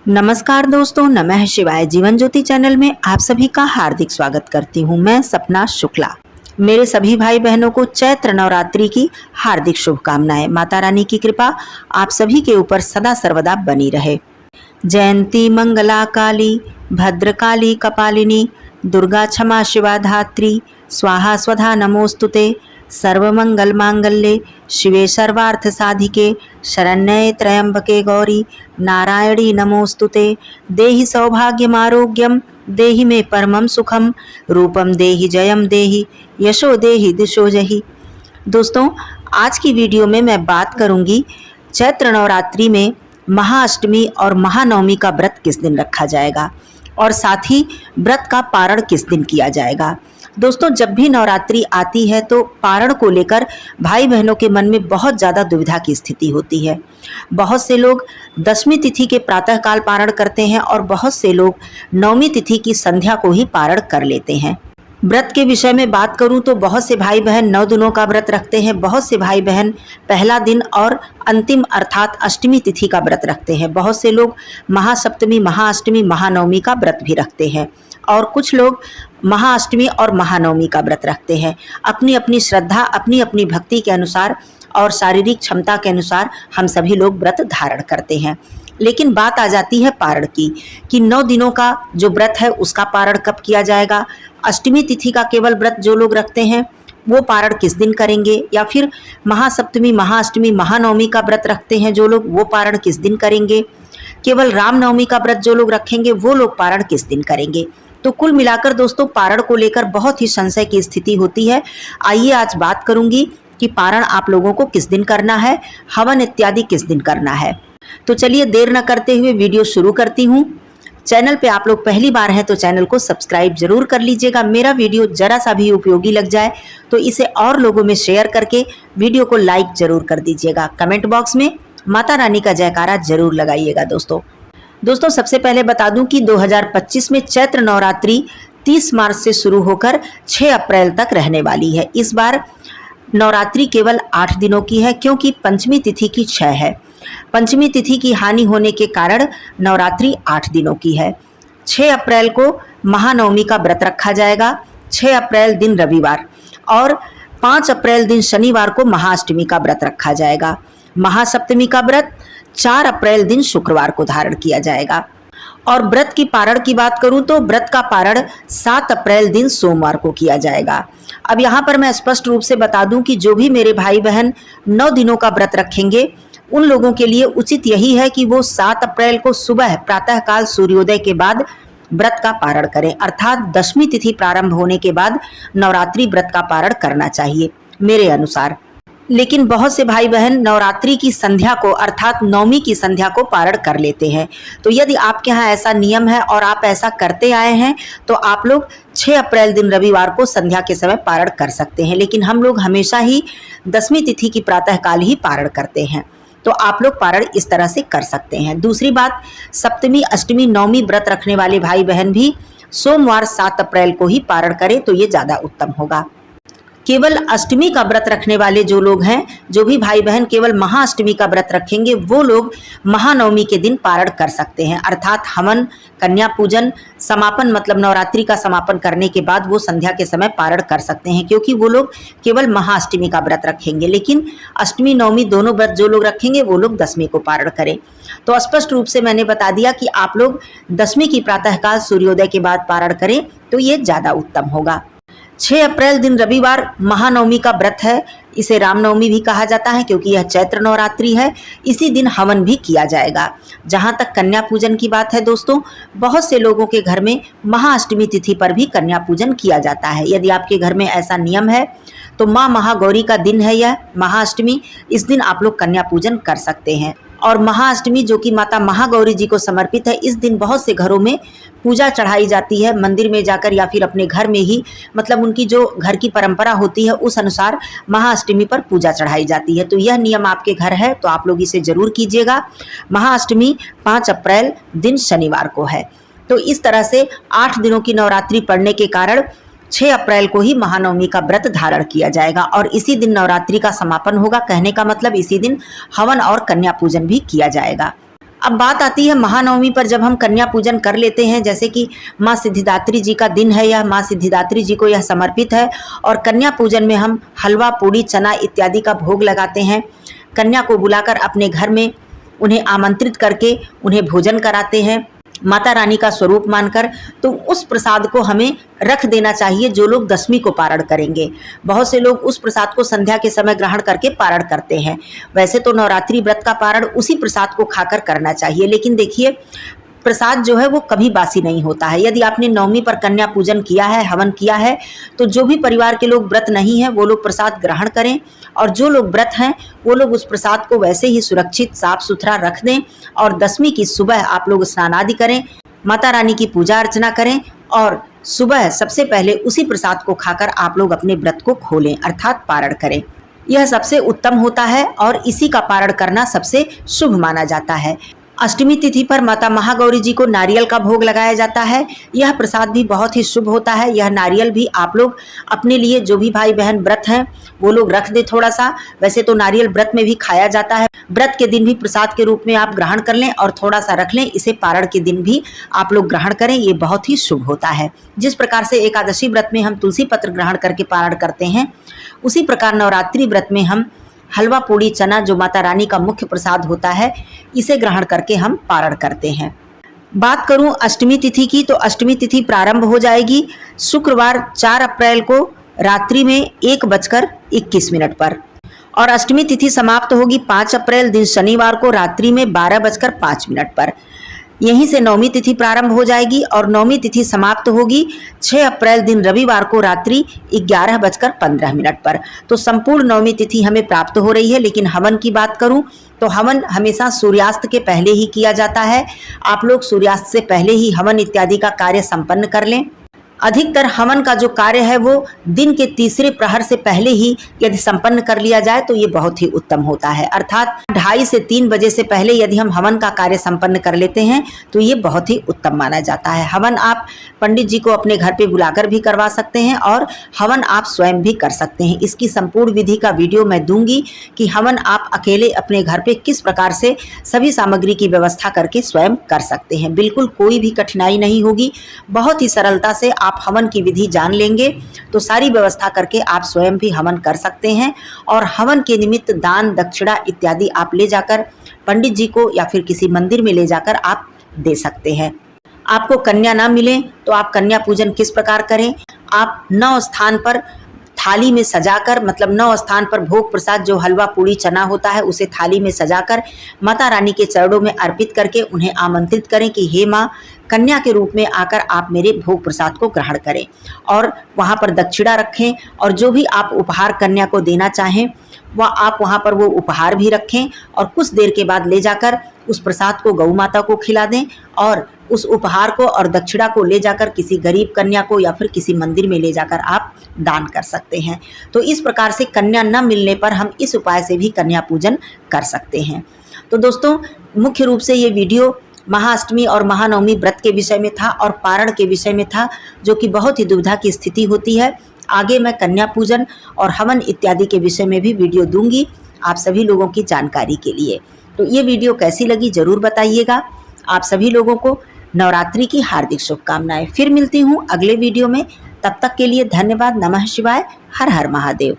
नमस्कार दोस्तों, नमः शिवाय। जीवन ज्योति चैनल में आप सभी का हार्दिक स्वागत करती हूँ। मैं सपना शुक्ला। मेरे सभी भाई बहनों को चैत्र नवरात्रि की हार्दिक शुभकामनाएं। माता रानी की कृपा आप सभी के ऊपर सदा सर्वदा बनी रहे। जयंती मंगला काली भद्रकाली कपालिनी दुर्गा क्षमा शिवा धात्री स्वाहा स्वधा नमोस्तुते। सर्वमंगल मांगल्ये शिवे सर्वार्थ साधिके शरण्ये त्र्यंबके गौरी नारायणी नमोस्तुते। देहि सौभाग्यमारोग्यम देहि मे परमं सुखम रूपम देहि जयम देहि यशो देहि दिशो जहि। दोस्तों, आज की वीडियो में मैं बात करूंगी चैत्र नवरात्रि में महाअष्टमी और महानवमी का व्रत किस दिन रखा जाएगा और साथ ही व्रत का पारण किस दिन किया जाएगा। दोस्तों, जब भी नवरात्रि आती है तो पारण को लेकर भाई बहनों के मन में बहुत ज़्यादा दुविधा की स्थिति होती है। बहुत से लोग दशमी तिथि के प्रातःकाल पारण करते हैं और बहुत से लोग नवमी तिथि की संध्या को ही पारण कर लेते हैं। व्रत के विषय में बात करूं तो बहुत से भाई बहन 9 दिनों का व्रत रखते हैं, बहुत से भाई बहन पहला दिन और अंतिम अर्थात अष्टमी तिथि का व्रत रखते हैं, बहुत से लोग महासप्तमी, महाअष्टमी, महानवमी का व्रत भी रखते हैं और कुछ लोग महाअष्टमी और महानवमी का व्रत रखते हैं। अपनी अपनी श्रद्धा, अपनी अपनी भक्ति के अनुसार और शारीरिक क्षमता के अनुसार हम सभी लोग व्रत धारण करते हैं। लेकिन बात आ जाती है पारण की कि 9 दिनों का जो व्रत है उसका पारण कब किया जाएगा। अष्टमी तिथि का केवल व्रत जो लोग रखते हैं वो पारण किस दिन करेंगे, या फिर महासप्तमी, महाअष्टमी, महानवमी का व्रत रखते हैं जो लोग वो पारण किस दिन करेंगे। केवल रामनवमी का व्रत जो लोग रखेंगे वो लोग पारण किस दिन करेंगे। तो कुल मिलाकर दोस्तों पारण को लेकर बहुत ही संशय की स्थिति होती है। आइए आज बात करूंगी कि पारण आप लोगों को किस दिन करना है, हवन इत्यादि किस दिन करना है। तो चलिए देर न करते हुए वीडियो शुरू करती हूँ। चैनल पे आप लोग पहली बार हैं तो चैनल को सब्सक्राइब जरूर कर लीजिएगा। मेरा वीडियो जरा सा भी उपयोगी लग जाए तो इसे और लोगों में शेयर करके वीडियो को लाइक जरूर कर दीजिएगा। कमेंट बॉक्स में माता रानी का जयकारा जरूर लगाइएगा। दोस्तों सबसे पहले बता दूं कि 2025 में चैत्र नवरात्रि 30 मार्च से शुरू होकर 6 अप्रैल तक रहने वाली है। इस बार नवरात्रि केवल 8 दिनों की है क्योंकि पंचमी तिथि की 6 है। पंचमी तिथि की हानि होने के कारण नवरात्रि 8 दिनों की है। 6 अप्रैल को महानवमी का व्रत रखा जाएगा, 6 अप्रैल दिन रविवार, और 5 अप्रैल दिन शनिवार को महाअष्टमी का व्रत रखा जाएगा। महासप्तमी का व्रत 4 अप्रैल दिन शुक्रवार को धारण किया जाएगा। और व्रत की पारण की बात करूं तो व्रत का पारण 7 अप्रैल दिन सोमवार को किया जाएगा। अब यहाँ पर मैं स्पष्ट रूप से बता दूं कि जो भी मेरे भाई बहन 9 दिनों का व्रत रखेंगे उन लोगों के लिए उचित यही है कि वो 7 अप्रैल को सुबह प्रातःकाल सूर्योदय के बाद व्रत का पारण करें, अर्थात दशमी तिथि प्रारंभ होने के बाद नवरात्रि व्रत का पारण करना चाहिए मेरे अनुसार। लेकिन बहुत से भाई बहन नवरात्रि की संध्या को अर्थात नवमी की संध्या को पारण कर लेते हैं। तो यदि आपके यहाँ ऐसा नियम है और आप ऐसा करते आए हैं तो आप लोग 6 अप्रैल दिन रविवार को संध्या के समय पारण कर सकते हैं, लेकिन हम लोग हमेशा ही दशमी तिथि की प्रातःकाल ही पारण करते हैं। तो आप लोग पारण इस तरह से कर सकते हैं। दूसरी बात, सप्तमी, अष्टमी, नवमी व्रत रखने वाले भाई बहन भी सोमवार 7 अप्रैल को ही पारण करें तो ये ज़्यादा उत्तम होगा। केवल अष्टमी का व्रत रखने वाले जो लोग हैं, जो भी भाई बहन केवल महाअष्टमी का व्रत रखेंगे वो लोग महानवमी के दिन पारण कर सकते हैं, अर्थात हवन, कन्या पूजन, समापन मतलब नवरात्रि का समापन करने के बाद वो संध्या के समय पारण कर सकते हैं, क्योंकि वो लोग केवल महाअष्टमी का व्रत रखेंगे। लेकिन अष्टमी नवमी दोनों व्रत जो लोग रखेंगे वो लोग दशमी को पारण करें। तो स्पष्ट रूप से मैंने बता दिया कि आप लोग दशमी की प्रातःकाल सूर्योदय के बाद पारण करें तो ये ज़्यादा उत्तम होगा। 6 अप्रैल दिन रविवार महानवमी का व्रत है। इसे रामनवमी भी कहा जाता है क्योंकि यह चैत्र नवरात्रि है। इसी दिन हवन भी किया जाएगा। जहाँ तक कन्या पूजन की बात है दोस्तों, बहुत से लोगों के घर में महाअष्टमी तिथि पर भी कन्या पूजन किया जाता है। यदि आपके घर में ऐसा नियम है तो माँ महागौरी का दिन है यह महाअष्टमी, इस दिन आप लोग कन्या पूजन कर सकते हैं। और महाअष्टमी जो कि माता महागौरी जी को समर्पित है, इस दिन बहुत से घरों में पूजा चढ़ाई जाती है, मंदिर में जाकर या फिर अपने घर में ही, मतलब उनकी जो घर की परंपरा होती है उस अनुसार महाअष्टमी पर पूजा चढ़ाई जाती है। तो यह नियम आपके घर है तो आप लोग इसे जरूर कीजिएगा। महाअष्टमी 5 अप्रैल दिन शनिवार को है। तो इस तरह से 8 दिनों की नवरात्रि पड़ने के कारण 6 अप्रैल को ही महानवमी का व्रत धारण किया जाएगा और इसी दिन नवरात्रि का समापन होगा। कहने का मतलब इसी दिन हवन और कन्या पूजन भी किया जाएगा। अब बात आती है महानवमी पर, जब हम कन्या पूजन कर लेते हैं, जैसे कि माँ सिद्धिदात्री जी का दिन है, यह माँ सिद्धिदात्री जी को यह समर्पित है और कन्या पूजन में हम हलवा, पूड़ी, चना इत्यादि का भोग लगाते हैं। कन्या को बुलाकर अपने घर में उन्हें आमंत्रित करके उन्हें भोजन कराते हैं माता रानी का स्वरूप मानकर। तो उस प्रसाद को हमें रख देना चाहिए जो लोग दशमी को पारण करेंगे। बहुत से लोग उस प्रसाद को संध्या के समय ग्रहण करके पारण करते हैं। वैसे तो नवरात्रि व्रत का पारण उसी प्रसाद को खाकर करना चाहिए, लेकिन देखिए प्रसाद जो है वो कभी बासी नहीं होता है। यदि आपने नवमी पर कन्या पूजन किया है, हवन किया है, तो जो भी परिवार के लोग व्रत नहीं है वो लोग प्रसाद ग्रहण करें, और जो लोग व्रत हैं वो लोग उस प्रसाद को वैसे ही सुरक्षित साफ सुथरा रख दें और दशमी की सुबह आप लोग स्नान आदि करें, माता रानी की पूजा अर्चना करें और सुबह सबसे पहले उसी प्रसाद को खाकर आप लोग अपने व्रत को खोलें, अर्थात पारण करें। यह सबसे उत्तम होता है और इसी का पारण करना सबसे शुभ माना जाता है। अष्टमी तिथि पर माता महागौरी जी को नारियल का भोग लगाया जाता है। यह प्रसाद भी बहुत ही शुभ होता है। यह नारियल भी आप लोग अपने लिए, जो भी भाई बहन व्रत हैं वो लोग रख दे थोड़ा सा। वैसे तो नारियल व्रत में भी खाया जाता है, व्रत के दिन भी प्रसाद के रूप में आप ग्रहण कर लें और थोड़ा सा रख लें, इसे पारण के दिन भी आप लोग ग्रहण करें, ये बहुत ही शुभ होता है। जिस प्रकार से एकादशी व्रत में हम तुलसी पत्र ग्रहण करके पारण करते हैं, उसी प्रकार नवरात्रि व्रत में हम हलवा, पूड़ी, चना जो माता रानी का मुख्य प्रसाद होता है, इसे ग्रहण करके हम पारण करते हैं। बात करूं अष्टमी तिथि की, तो अष्टमी तिथि प्रारंभ हो जाएगी शुक्रवार 4 अप्रैल को रात्रि में 1:21 पर और अष्टमी तिथि समाप्त होगी 5 अप्रैल दिन शनिवार को रात्रि में 12:05 पर। यहीं से नवमी तिथि प्रारंभ हो जाएगी और नवमी तिथि समाप्त होगी 6 अप्रैल दिन रविवार को रात्रि 11:15 पर। तो संपूर्ण नवमी तिथि हमें प्राप्त हो रही है। लेकिन हवन की बात करूं तो हवन हमेशा सूर्यास्त के पहले ही किया जाता है। आप लोग सूर्यास्त से पहले ही हवन इत्यादि का कार्य संपन्न कर लें। अधिकतर हवन का जो कार्य है वो दिन के तीसरे प्रहर से पहले ही यदि संपन्न कर लिया जाए तो ये बहुत ही उत्तम होता है। अर्थात 2:30 से 3 बजे से पहले यदि हम हवन का कार्य संपन्न कर लेते हैं तो ये बहुत ही उत्तम माना जाता है। हवन आप पंडित जी को अपने घर पे बुलाकर भी करवा सकते हैं और हवन आप स्वयं भी कर सकते हैं। इसकी संपूर्ण विधि का वीडियो मैं दूंगी कि हवन आप अकेले अपने घर पे किस प्रकार से सभी सामग्री की व्यवस्था करके स्वयं कर सकते हैं। बिल्कुल कोई भी कठिनाई नहीं होगी, बहुत ही सरलता से आप हवन की विधि जान लेंगे तो सारी व्यवस्था करके आप स्वयं भी हवन कर सकते हैं। और हवन के निमित्त दान, दक्षिणा इत्यादि आप ले जाकर पंडित जी को या फिर किसी मंदिर में ले जाकर आप दे सकते हैं। आपको कन्या ना मिले तो आप कन्या पूजन किस प्रकार करें, आप 9 स्थान पर थाली में सजाकर, मतलब 9 स्थान पर भोग प्रसाद जो हलवा, पूड़ी, चना होता है उसे थाली में सजाकर माता रानी के चरणों में अर्पित करके उन्हें आमंत्रित करें कि हे माँ, कन्या के रूप में आकर आप मेरे भोग प्रसाद को ग्रहण करें। और वहाँ पर दक्षिणा रखें और जो भी आप उपहार कन्या को देना चाहें वह आप वहाँ पर वो उपहार भी रखें और कुछ देर के बाद ले जाकर उस प्रसाद को गौ माता को खिला दें और उस उपहार को और दक्षिणा को ले जाकर किसी गरीब कन्या को या फिर किसी मंदिर में ले जाकर आप दान कर सकते हैं। तो इस प्रकार से कन्या न मिलने पर हम इस उपाय से भी कन्या पूजन कर सकते हैं। तो दोस्तों, मुख्य रूप से ये वीडियो महाअष्टमी और महानवमी व्रत के विषय में था और पारण के विषय में था, जो कि बहुत ही दुविधा की स्थिति होती है। आगे मैं कन्या पूजन और हवन इत्यादि के विषय में भी वीडियो दूंगी आप सभी लोगों की जानकारी के लिए। तो ये वीडियो कैसी लगी ज़रूर बताइएगा। आप सभी लोगों को नवरात्रि की हार्दिक शुभकामनाएं। फिर मिलती हूँ अगले वीडियो में, तब तक के लिए धन्यवाद। नमः शिवाय। हर हर महादेव।